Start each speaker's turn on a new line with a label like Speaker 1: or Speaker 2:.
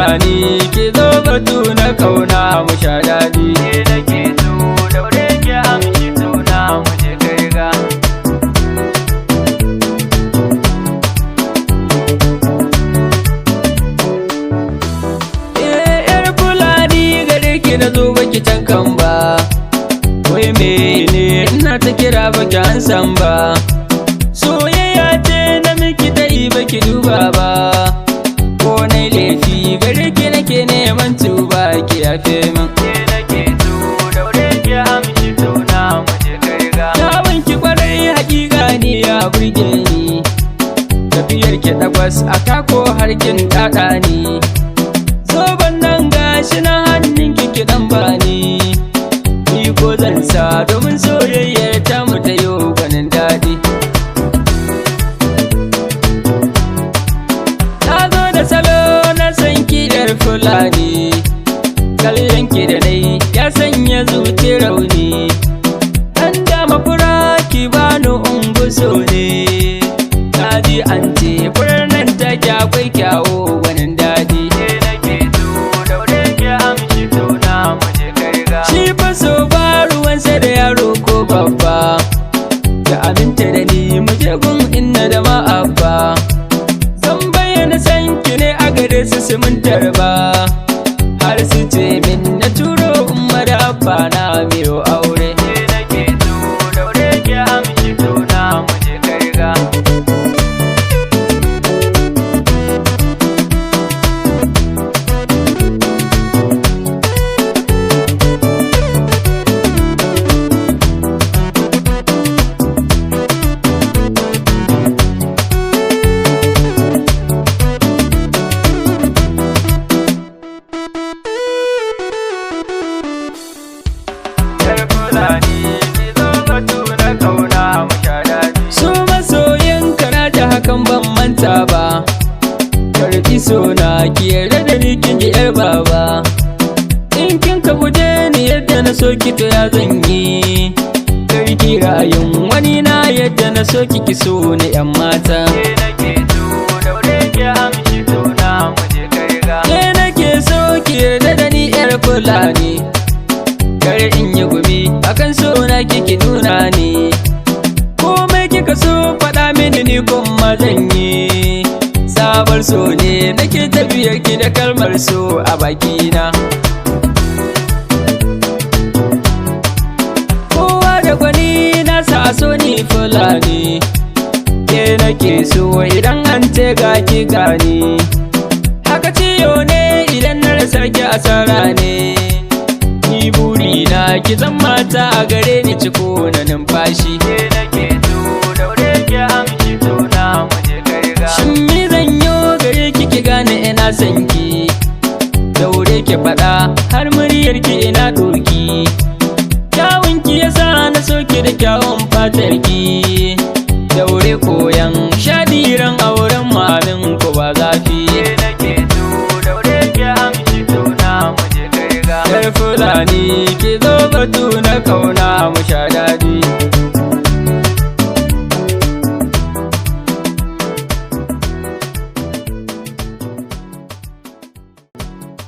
Speaker 1: Fulani ki zo batu na kauna mu sha daɗi.
Speaker 2: Ke nake so daure ki amshi suna mu je kai ga.
Speaker 1: Yar Fulani gare ki na zo baki tankan ba. Wai mene ina ta kira baki an san ba. Soyayya ce na miki ta yi baki duba ba. Ko na laifi gare ki nake neman tuba ki yafe min.
Speaker 2: Ke nake so daure ki amshi suna mu je kai ga.
Speaker 1: Kyawun ki kwarai hakika ne ya burge ni. Tafiyar ki takwas a kako harkin ɗaɗa ni. Zoben nan gashi na hannun ki dan bani. Ni ko zan sa domin soyayyar ta mu ta yo gwanin daɗi. Na zo da salo na san ki yar Fulani. Kallon ki da nai ya sanya zuci rauni. Dan dama fura ki bani unguso ne. Kaji an ce furar nan take akwai kyawo gwanin daɗi.
Speaker 2: Ke nake so daure ki amshi suna mu je kai ga.
Speaker 1: Shi fa so ba ruwansa da yaro ko babba. Da aminta da ni mu je gun inna da ma'abba. Zan bayyana san ki ne a gare su mun tarba. Har su ce min na turo umma da abba na miyo aure.
Speaker 2: Ke nake so daure ki amshi suna mu je kai ga. Yar Fulani ki zo batu na kauna mu sha daɗi.
Speaker 1: Su masoyin kana da hakan ban manta ba. Karfi sona ki yarda da ni kin ji yar baba. In kin ka guje ni yadda na so ki to ya zan yi. Karki ra'ayin wani na yadda na so ki so ni yan mata.
Speaker 2: Ke nake so daure ki amshi suna mu je kai ga.
Speaker 1: Ke nake so ki yarda da ni yar Fulani. Kar in yi gumi akan so na kiki nuna ni. Komai kika so faɗa mini ni kuma zan yi. Sabar so ne nake tafiyar ki da kalmar so a bakina. Kowa da gwani na sa so ni Fulani. Ke nake so idan an ce ga ki gani. Haka ciyo ne idan na rasa ki asara ne. Ni burina ki zan mata a gare ni ciko na numfashi.
Speaker 2: Ke nake so daure ki amshi suna mu je kai ga.
Speaker 1: Shin me zan yo gare ki ki gane ina son ki. Daure ki faɗa har muryar ki ina ɗoki. Kyawun ki yasa na so ki da kyawun fatar ki. Daure koyan shadiran auren mamin ko ba zafi.
Speaker 2: Ke nake so daure ki amshi suna mu je kai ga.
Speaker 1: Yar Fulani ki zo batu na kauna